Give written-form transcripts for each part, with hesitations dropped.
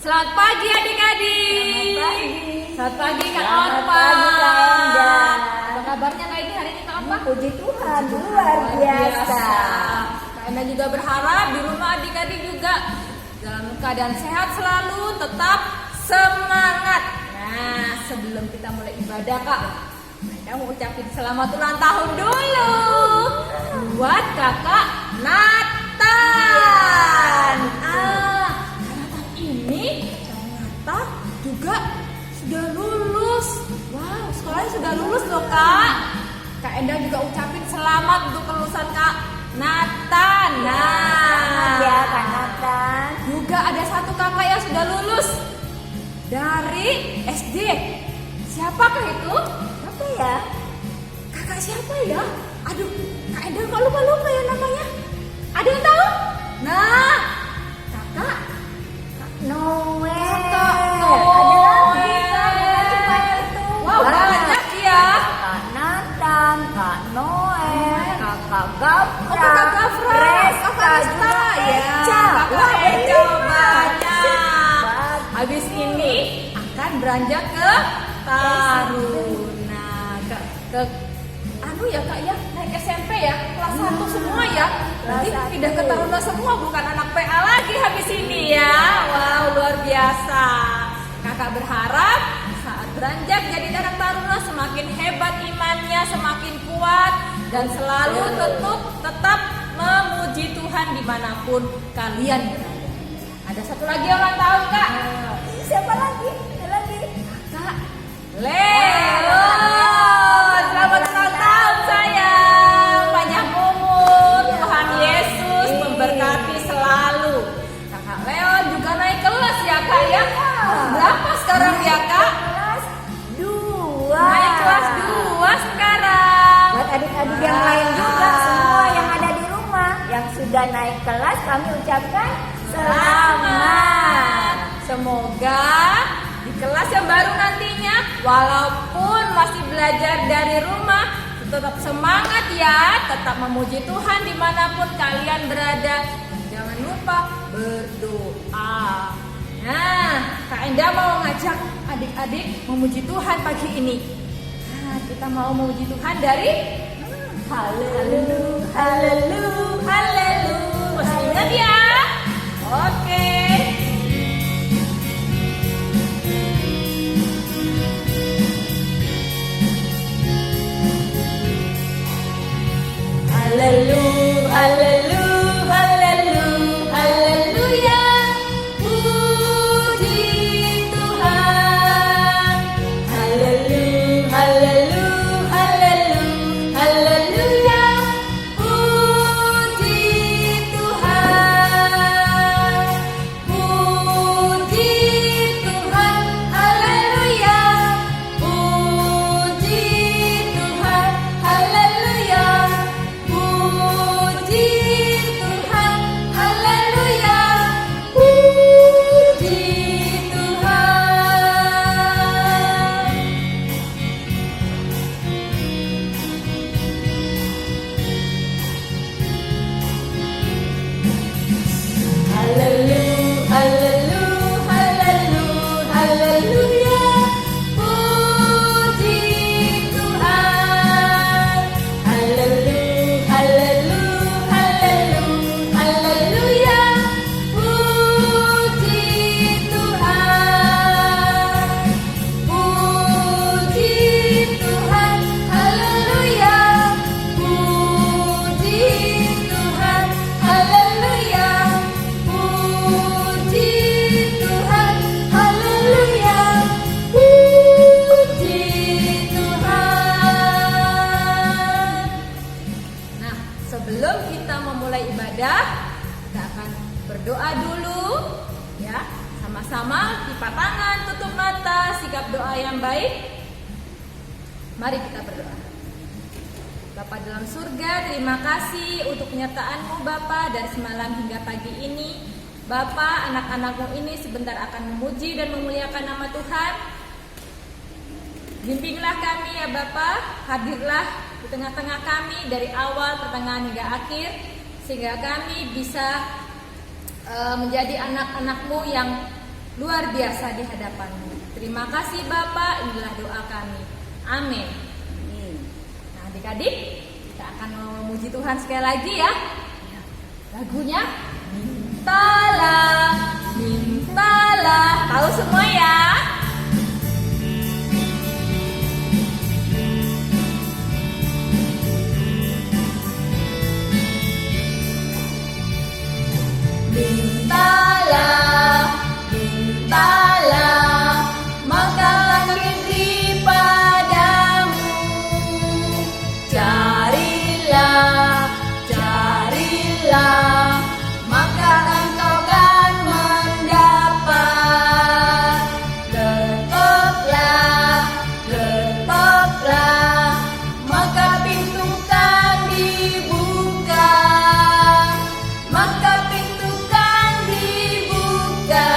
Selamat pagi adik-adik. Selamat pagi Kak Orpa. Apa kabarnya Kak ini hari ini Kak Orpa? Puji Tuhan, luar biasa. Kak Enda juga berharap di rumah adik-adik juga dalam keadaan sehat selalu, tetap semangat. Nah, sebelum kita mulai ibadah Kak, Enda mau ucapin selamat ulang tahun dulu buat kakak Nathan. Ini ternyata juga sudah lulus. Wow, sekolahnya sudah lulus loh Kak. Kak Enda juga ucapin selamat untuk kelulusan Kak Nathan. Nah, Ya, Kak Nathan. juga ada satu kakak yang sudah lulus dari SD. Siapakah itu? Apa ya? Kakak siapa ya? Aduh, Kak Enda kok lupa-lupa ya namanya. Ada yang tahu? Nah, kakak Noel. Ada lagi, Kak. Cuma itu. Wow, banyak ya. Kak Nathan, Kak Noel, Kakak Gafra, Kakak Gafra, Resta, Kakak Resta, juga ya. Eca. Kakak Eca banyak. Banyak. Habis ini akan beranjak ke Taruna, ke anu ya Kak ya, naik SMP ya, kelas 1 semua ya. Nanti Kelas pindah ke 1. Taruna semua, bukan anak PA lagi habis ini ya. Wow, luar biasa. Kakak berharap saat beranjak jadi anak Taruna semakin hebat imannya, semakin kuat dan selalu tetap memuji Tuhan dimanapun kalian berada. Ada satu lagi yang ulang tahun Kak. Siapa lagi? Ada lagi. Kak Leo. Selamat ulang tahun sayang. Panjang umur, Tuhan Yesus memberkati selalu. Kakak Leo juga naik kelas ya Kak ya. Kelas berapa sekarang ya Kak? Kelas 2. Naik kelas 2 sekarang. Buat adik-adik yang lain juga, semua yang ada di rumah yang sudah naik kelas, kami ucapkan selamat. Semoga di kelas yang baru nantinya, walaupun masih belajar dari rumah, tetap semangat ya, tetap memuji Tuhan dimanapun kalian berada. Jangan lupa berdoa. Nah, Kak Enda mau ngajak adik-adik memuji Tuhan pagi ini. Nah, kita mau memuji Tuhan dari Haleluya, haleluya, haleluya. Masih ingat ya? Oke. Haleluya, haleluya, haleluya, haleluya. Puji Tuhan. Haleluya, haleluya, haleluya, haleluya. Puji Tuhan. Puji Tuhan. Haleluya. Puji Tuhan. Haleluya. Puji Tuhan, haleluya. Puji Tuhan. Haleluya, haleluya, haleluya, haleluya. Puji Tuhan. Haleluya, haleluya, haleluya, haleluya. Puji Tuhan. Puji Tuhan. Haleluya. Puji Tuhan. Haleluya. Puji Tuhan. Haleluya. Puji Tuhan. Nah, sebelum kita memulai ibadah, kita akan berdoa dulu ya. Sama-sama lipat tangan, tutup mata, sikap doa yang baik. Mari kita berdoa. Bapa dalam surga, terima kasih untuk penyertaan-Mu Bapa dari semalam hingga pagi ini. Bapa, anak-anak-Mu ini sebentar akan memuji dan memuliakan nama Tuhan. Bimbinglah kami ya Bapa, hadirlah di tengah-tengah kami dari awal, pertengahan hingga akhir, sehingga kami bisa menjadi anak-anak-Mu yang luar biasa di hadapan-Mu. Terima kasih Bapak, inilah doa kami. Amin. Nah adik-adik, kita akan memuji Tuhan sekali lagi ya. Lagunya Mintalah, mintalah. Tahu semua ya? Mintalah, mintalah, maka akan diberi padamu. Carilah, carilah, maka engkau akan mendapat. Ketoklah, ketoklah, maka pintu kan dibuka. Maka pintu kan dibuka,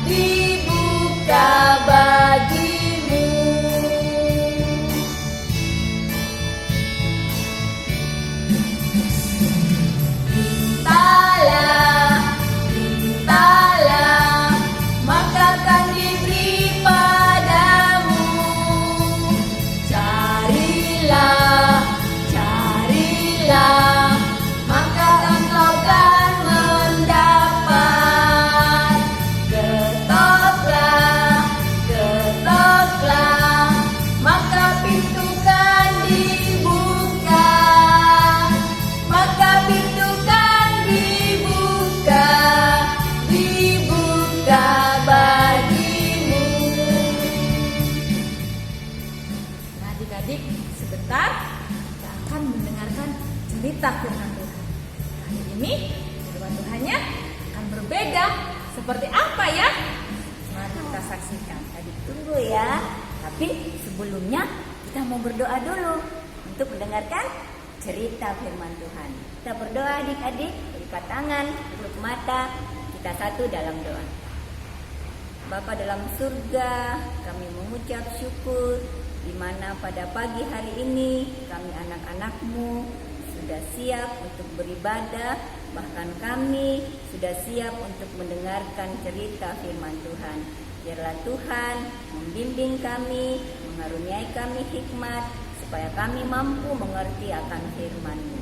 dibuka bagimu. Mintalah, mintalah, maka akan diberi padamu. Carilah, carilah, maka engkau akan mendapat. Ketoklah, ketoklah, maka pintu kan dibuka. Maka pintu kan dibuka, dibuka bagimu. Nah adik-adik, sebentar kita akan mendengarkan cerita firman Tuhan. Hari ini firman Tuhannya akan berbeda. Seperti apa ya? Mari kita saksikan. Adik tunggu ya. Tapi sebelumnya kita mau berdoa dulu untuk mendengarkan cerita firman Tuhan. Kita berdoa adik-adik, lipat tangan, tutup mata, kita satu dalam doa. Bapa dalam surga, kami mengucap syukur di mana pada pagi hari ini kami anak-anak-Mu sudah siap untuk beribadah, bahkan kami sudah siap untuk mendengarkan cerita firman Tuhan. Biarlah Tuhan membimbing kami, mengaruniai kami hikmat, supaya kami mampu mengerti akan firman-Mu.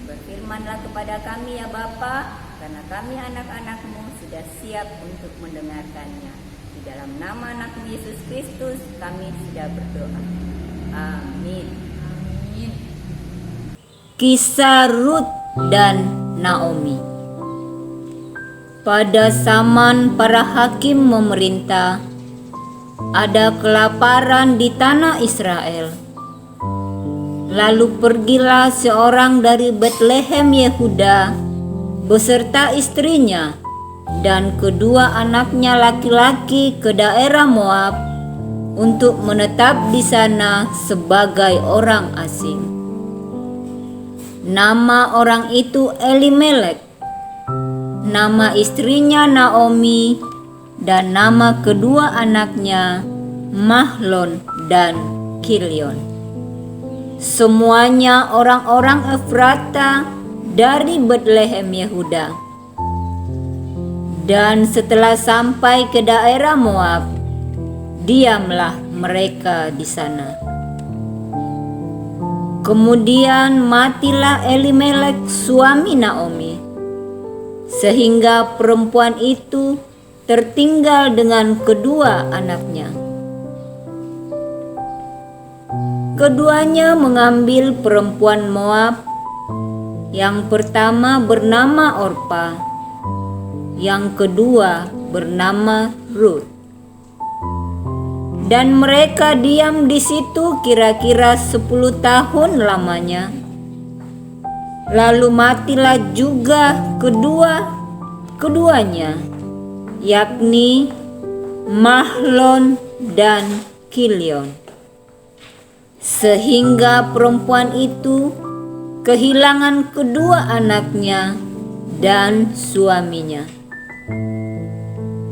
Berfirmanlah kepada kami ya Bapa, karena kami anak-anak-Mu sudah siap untuk mendengarkannya. Di dalam nama anak Yesus Kristus kami sudah berdoa. Amin. Amin. Kisah Rut dan Naomi. Pada zaman para hakim memerintah, ada kelaparan di tanah Israel. Lalu pergilah seorang dari Betlehem Yehuda beserta istrinya dan kedua anaknya laki-laki ke daerah Moab untuk menetap di sana sebagai orang asing. Nama orang itu Elimelek, nama istrinya Naomi, dan nama kedua anaknya Mahlon dan Kilion. Semuanya orang-orang Efrata dari Betlehem Yehuda. Dan setelah sampai ke daerah Moab, diamlah mereka di sana. Kemudian matilah Elimelek suami Naomi, sehingga perempuan itu tertinggal dengan kedua anaknya. Keduanya mengambil perempuan Moab, yang pertama bernama Orpa, yang kedua bernama Rut. Dan mereka diam di situ kira-kira 10 tahun lamanya. Lalu matilah juga keduanya, yakni Mahlon dan Kilion. Sehingga perempuan itu kehilangan kedua anaknya dan suaminya.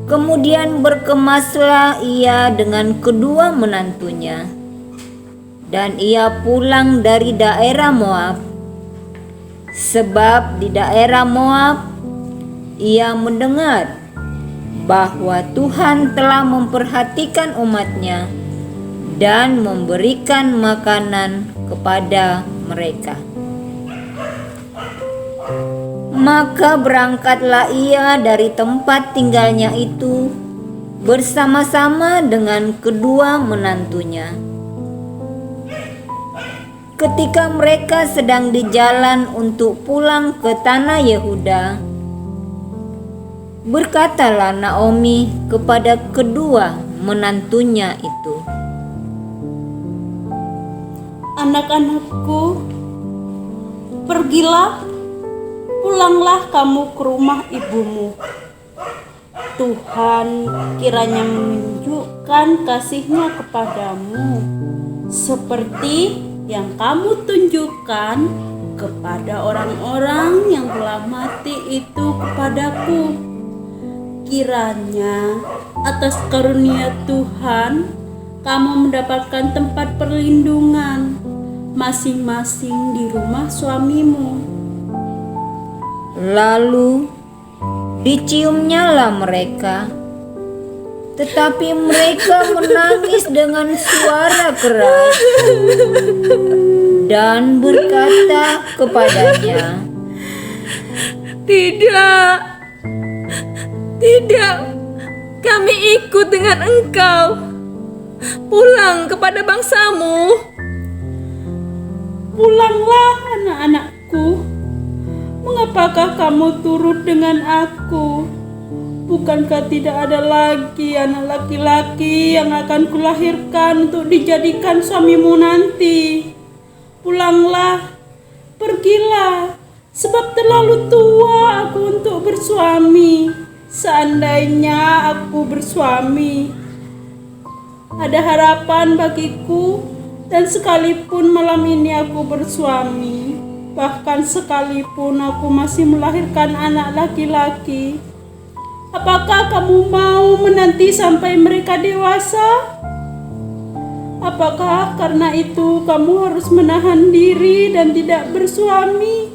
Kemudian berkemaslah ia dengan kedua menantunya, dan ia pulang dari daerah Moab, sebab di daerah Moab ia mendengar bahwa Tuhan telah memperhatikan umatnya dan memberikan makanan kepada mereka. Maka berangkatlah ia dari tempat tinggalnya itu bersama-sama dengan kedua menantunya. Ketika mereka sedang di jalan untuk pulang ke tanah Yehuda, berkatalah Naomi kepada kedua menantunya itu, "Anak-anakku, pergilah, pulanglah kamu ke rumah ibumu. Tuhan kiranya menunjukkan kasih-Nya kepadamu, seperti yang kamu tunjukkan kepada orang-orang yang telah mati itu kepadaku. Kiranya atas karunia Tuhan kamu mendapatkan tempat perlindungan masing-masing di rumah suamimu." Lalu diciumnyalah mereka, tetapi mereka menangis dengan suara keras dan berkata kepadanya, Tidak, tidak, kami ikut dengan engkau. Pulang kepada bangsamu. "Pulanglah anak-anakku. Mengapakah kamu turut dengan aku? Bukankah tidak ada lagi anak laki-laki yang akan kulahirkan untuk dijadikan suamimu nanti? Pulanglah, pergilah, sebab terlalu tua aku untuk bersuami. Seandainya aku bersuami, ada harapan bagiku, dan sekalipun malam ini aku bersuami, bahkan sekalipun aku masih melahirkan anak laki-laki, apakah kamu mau menanti sampai mereka dewasa? Apakah karena itu kamu harus menahan diri dan tidak bersuami?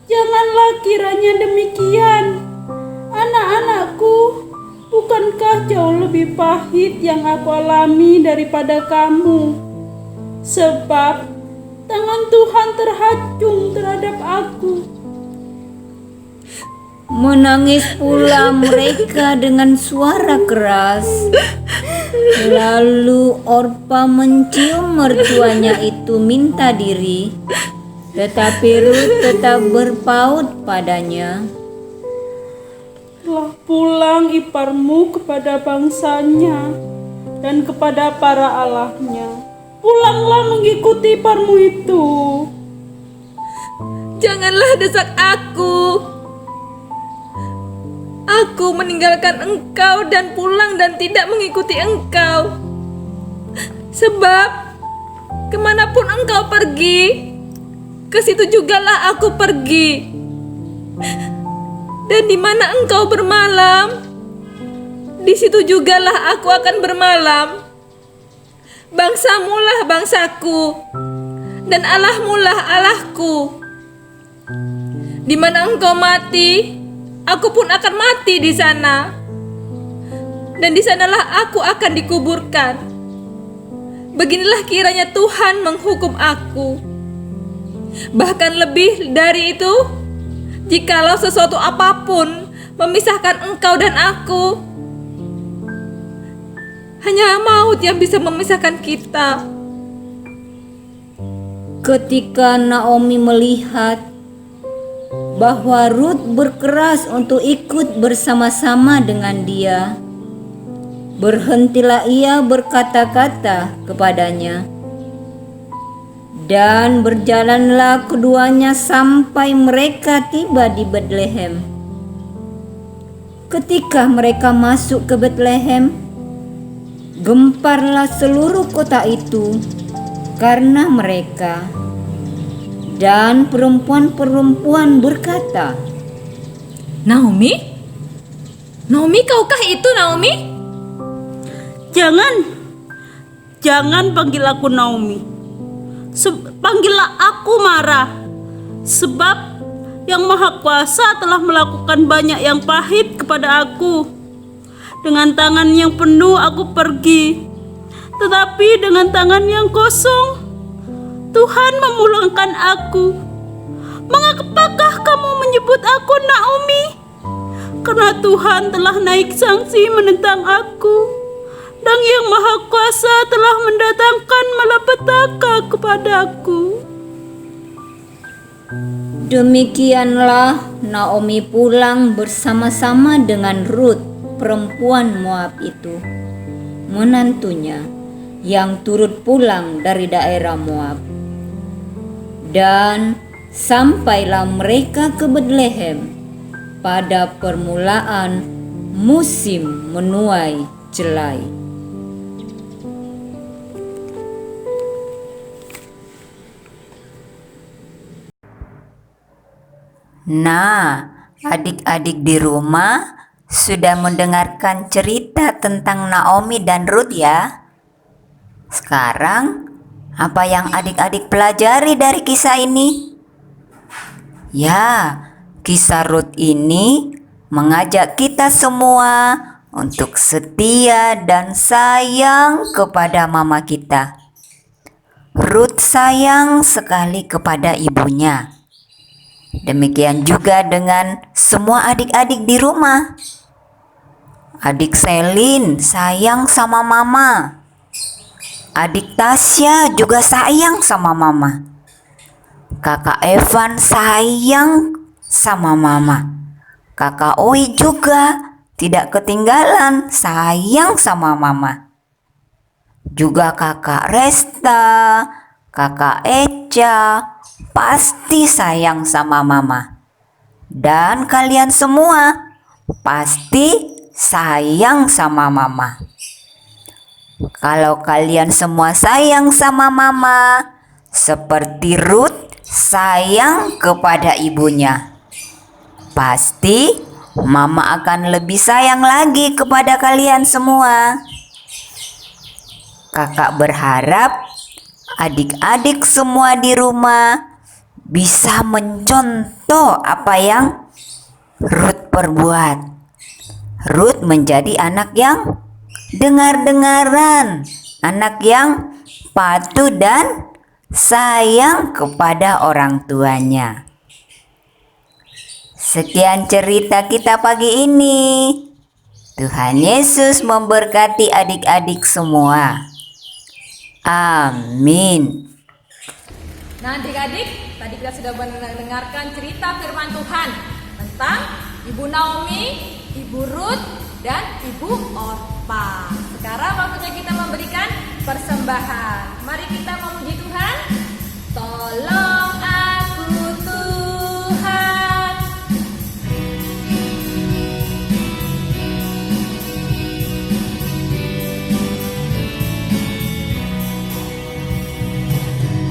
Janganlah kiranya demikian. Anak-anakku, bukankah jauh lebih pahit yang aku alami daripada kamu? Sebab tangan Tuhan terhajung terhadap aku." menangis pula mereka dengan suara keras. Lalu Orpa mencium mertuanya itu minta diri, tetapi Rut tetap berpaut padanya. "Telah pulang iparmu kepada bangsanya dan kepada para allahnya. Pulanglah mengikuti iparmu itu." Janganlah desak aku. Aku meninggalkan engkau dan pulang dan tidak mengikuti engkau. Sebab kemanapun engkau pergi, ke situ jugalah aku pergi. Dan di mana engkau bermalam, di situ jugalah aku akan bermalam. Bangsamulah bangsaku, dan Allahmulah Allahku. Di mana engkau mati, aku pun akan mati di sana. Dan di sanalah aku akan dikuburkan. Beginilah kiranya Tuhan menghukum aku. Bahkan lebih dari itu, jikalau sesuatu apapun memisahkan engkau dan aku, hanya maut yang bisa memisahkan kita. Ketika Naomi melihat bahwa Rut berkeras untuk ikut bersama-sama dengan dia, berhentilah ia berkata-kata kepadanya, dan berjalanlah keduanya sampai mereka tiba di Betlehem. Ketika mereka masuk ke Betlehem, gemparlah seluruh kota itu karena mereka. Dan perempuan-perempuan berkata, Naomi? Naomi, kaukah itu Naomi? Jangan panggil aku Naomi. Panggillah aku Mara. Sebab yang Maha Kuasa telah melakukan banyak yang pahit kepada aku. Dengan tangan yang penuh aku pergi, tetapi dengan tangan yang kosong Tuhan memulangkan aku. Mengapakah kamu menyebut aku Naomi? Karena Tuhan telah naik sanksi menentang aku, dan Yang Maha Kuasa telah mendatangkan malapetaka kepadaku. Demikianlah Naomi pulang bersama-sama dengan Rut, perempuan Moab itu, menantunya yang turut pulang dari daerah Moab. Dan sampailah mereka ke Betlehem pada permulaan musim menuai jelai. Nah, adik-adik di rumah sudah mendengarkan cerita tentang Naomi dan Rut ya. Sekarang, apa yang adik-adik pelajari dari kisah ini? Ya, kisah Rut ini mengajak kita semua untuk setia dan sayang kepada mama kita. Rut sayang sekali kepada ibunya. Demikian juga dengan semua adik-adik di rumah. Adik Selin sayang sama mama. Adik Tasya juga sayang sama mama. Kakak Evan sayang sama mama. Kakak Oi juga tidak ketinggalan sayang sama mama. Juga kakak Resta, kakak Eca pasti sayang sama mama. Dan kalian semua pasti sayang sama mama. Kalau kalian semua sayang sama mama, seperti Rut sayang kepada ibunya, pasti mama akan lebih sayang lagi kepada kalian semua. Kakak berharap adik-adik semua di rumah bisa mencontoh apa yang Rut perbuat. Rut menjadi anak yang dengar-dengaran, anak yang patuh dan sayang kepada orang tuanya. Sekian cerita kita pagi ini. Tuhan Yesus memberkati adik-adik semua. Amin. Nah adik-adik, tadi kita sudah mendengarkan cerita firman Tuhan tentang Ibu Naomi, Ibu Ruth, dan Ibu Orpa. Sekarang waktunya kita memberikan persembahan. Mari kita memuji Tuhan. Tolong aku Tuhan.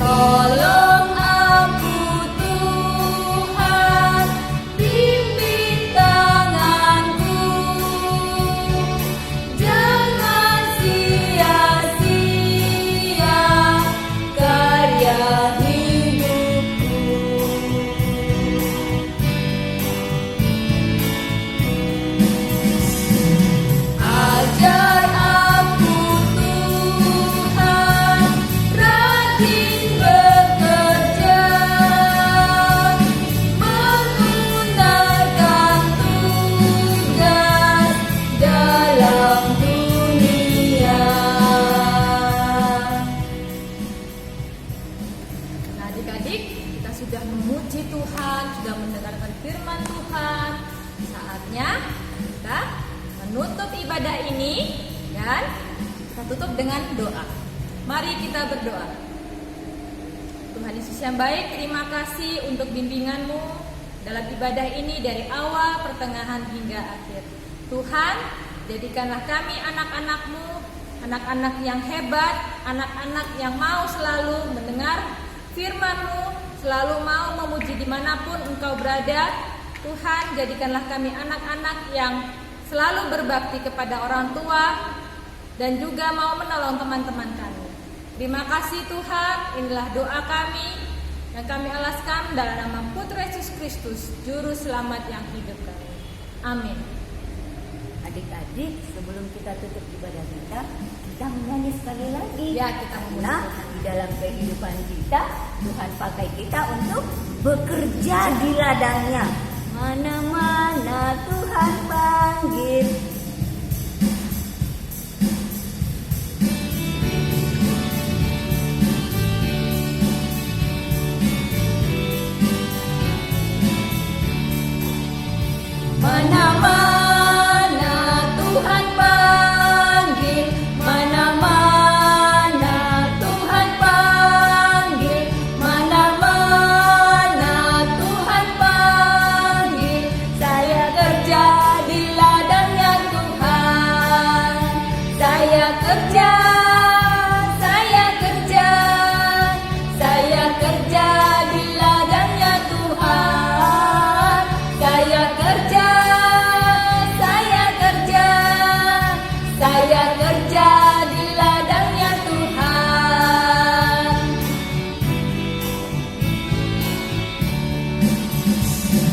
Tolong aku Tuhan, pimpin tanganku, jangan sia-sia karya hidupku. Ajar aku Tuhan, rajin bekerja, menunaikan tugas dalam dunia. Nah adik-adik, kita sudah memuji Tuhan, sudah mendengarkan firman Tuhan. Saatnya kita menutup ibadah ini dan kita tutup dengan doa. Mari kita berdoa. Tuhan Yesus yang baik, terima kasih untuk bimbingan-Mu dalam ibadah ini dari awal, pertengahan hingga akhir. Tuhan, jadikanlah kami anak-anak-Mu, anak-anak yang hebat, anak-anak yang mau selalu mendengar firman-Mu, selalu mau memuji dimanapun Engkau berada. Tuhan, jadikanlah kami anak-anak yang selalu berbakti kepada orang tua dan juga mau menolong teman-teman kami. Terima kasih Tuhan, inilah doa kami. yang kami alaskan dalam nama Putra Yesus Kristus, Juru Selamat yang hidup kami. Amin. Adik-adik, sebelum kita tutup ibadah kita menyanyi sekali lagi. Ya, kita Karena di dalam kehidupan kita, Tuhan pakai kita untuk bekerja di ladangnya. Mana-mana Tuhan panggil. Mana-mana Tuhan panggil, mana-mana Tuhan panggil, mana-mana Tuhan panggil. Saya kerja di ladangnya Tuhan. Saya kerja, saya kerja, saya kerja di ladangnya Tuhan. Saya kerja, saya kerja, saya kerja di ladangnya Tuhan.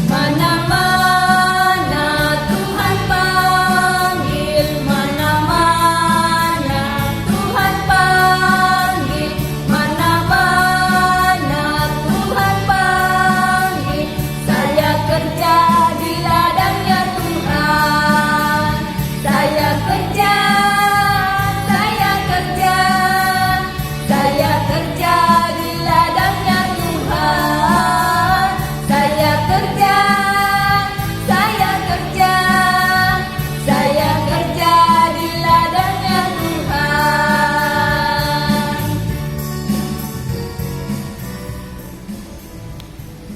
Mana-mana Tuhan panggil, mana-mana Tuhan panggil, mana-mana Tuhan panggil. Saya kerja di ladangnya Tuhan. Saya kerja, saya kerja, saya kerja di ladangnya Tuhan. Saya kerja, saya kerja, saya kerja di ladangnya Tuhan.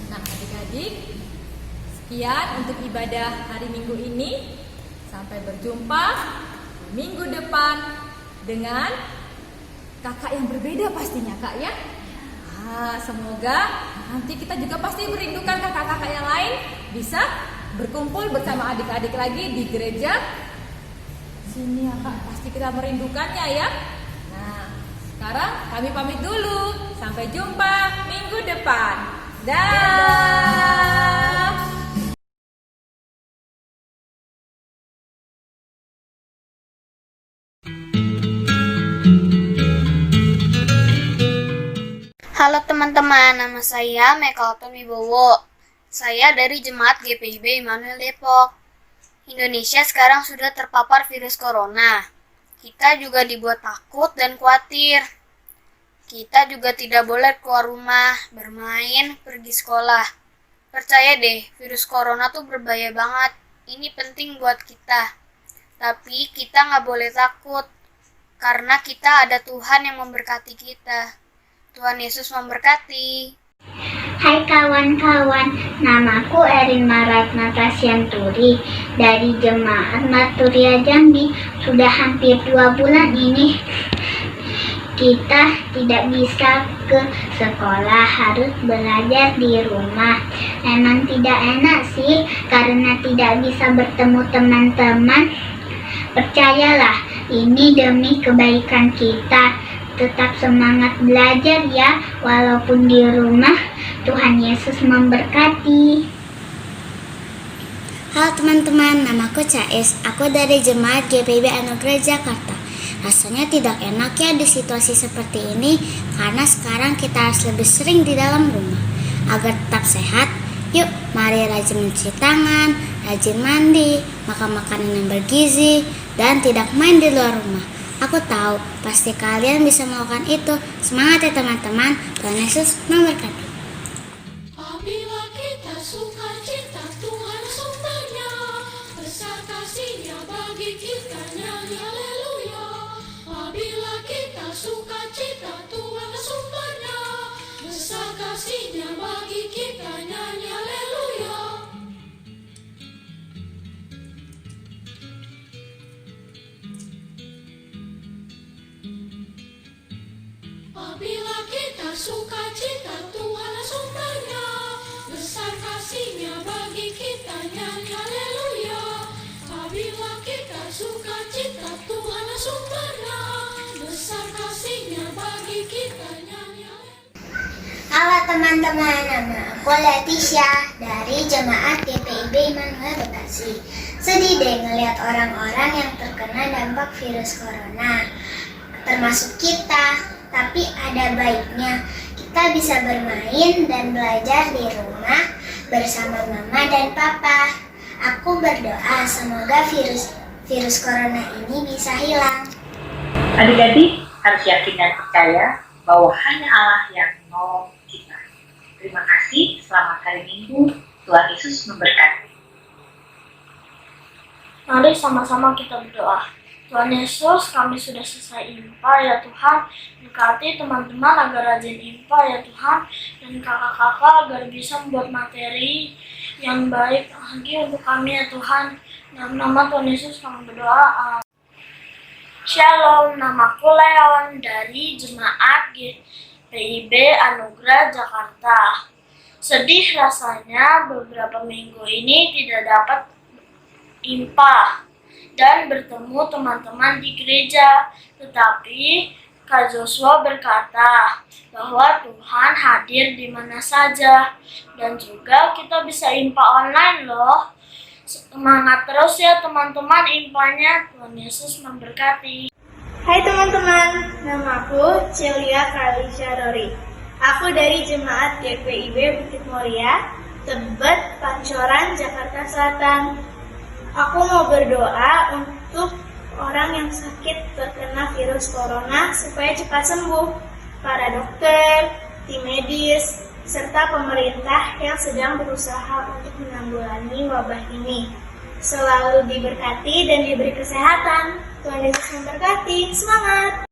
Nah, adik-adik, sekian untuk ibadah hari Minggu ini. Sampai berjumpa di minggu depan dengan kakak yang berbeda pastinya, Kak, ya. Semoga nanti kita juga pasti merindukan kakak-kakak yang lain, bisa berkumpul bersama adik-adik lagi di gereja sini ya, Kak. Pasti kita merindukannya ya. Nah, sekarang kami pamit dulu. Sampai jumpa minggu depan. Dah. Halo teman-teman, nama saya Mekalton Wibowo. Saya dari Jemaat GPIB Immanuel Depok. Indonesia sekarang sudah terpapar virus corona. Kita juga dibuat takut dan khawatir. Kita juga tidak boleh keluar rumah, bermain, pergi sekolah. Percaya deh, virus corona tuh berbahaya banget. Ini penting buat kita. Tapi kita nggak boleh takut, karena kita ada Tuhan yang memberkati kita. Tuhan Yesus memberkati. Hai kawan-kawan, namaku Erin Maratnata Sianturi dari Jemaat Maturia Jambi. Sudah hampir 2 bulan ini kita tidak bisa ke sekolah, harus belajar di rumah. Emang tidak enak sih, karena tidak bisa bertemu teman-teman. Percayalah, ini demi kebaikan kita. Tetap semangat belajar ya, walaupun di rumah. Tuhan Yesus memberkati. Halo teman-teman, namaku Cais. Aku dari Jemaat GPIB Anugerah Jakarta. Rasanya tidak enak ya di situasi seperti ini, karena sekarang kita harus lebih sering di dalam rumah. Agar tetap sehat, yuk mari rajin mencuci tangan, rajin mandi, makan makanan yang bergizi, dan tidak main di luar rumah. Aku tahu, pasti kalian bisa melakukan itu. Semangat ya teman-teman, Tuhan Yesus memberkati. Apabila kita sukacita, Tuhan sumbernya, besar kasih-Nya bagi kita, nyanyi haleluya. Apabila kita sukacita, Tuhan sumbernya, besar kasih-Nya bagi kita, nyanyi haleluya. Apabila kita sukacita, Tuhan Halo teman-teman, nama aku Leticia dari Jemaat GPIB Immanuel Bekasi. Sedih deh ngelihat orang-orang yang terkena dampak virus corona, termasuk kita. Tapi ada baiknya, kita bisa bermain dan belajar di rumah bersama mama dan papa. Aku berdoa semoga virus corona ini bisa hilang. Adik-adik harus yakin dan percaya bahwa hanya Allah yang menolong kita. Terima kasih, selamat hari Minggu, Tuhan Yesus memberkati. Mari sama-sama kita berdoa. Tuhan Yesus, kami sudah selesai IMPA ya Tuhan. Berkati teman-teman agar rajin IMPA ya Tuhan. Dan kakak-kakak agar bisa membuat materi yang baik lagi untuk kami ya Tuhan. Dalam nama Tuhan Yesus kami berdoa. Shalom, namaku Leon dari Jemaat GPIB Anugerah Jakarta. Sedih rasanya beberapa minggu ini tidak dapat IMPA dan bertemu teman-teman di gereja. Tetapi Kak Joshua berkata bahwa Tuhan hadir di mana saja dan juga kita bisa IMPA online loh. Semangat terus ya teman-teman IMPA-nya. Tuhan Yesus memberkati. Hai teman-teman, namaku Celia Kalisha Rori. Aku dari Jemaat GPIB Bukit Mulia, Tebet, Pancoran, Jakarta Selatan. Aku mau berdoa untuk orang yang sakit terkena virus corona supaya cepat sembuh. Para dokter, tim medis, serta pemerintah yang sedang berusaha untuk menanggulangi wabah ini. Selalu diberkati dan diberi kesehatan. Tuhan Yesus memberkati. Semangat!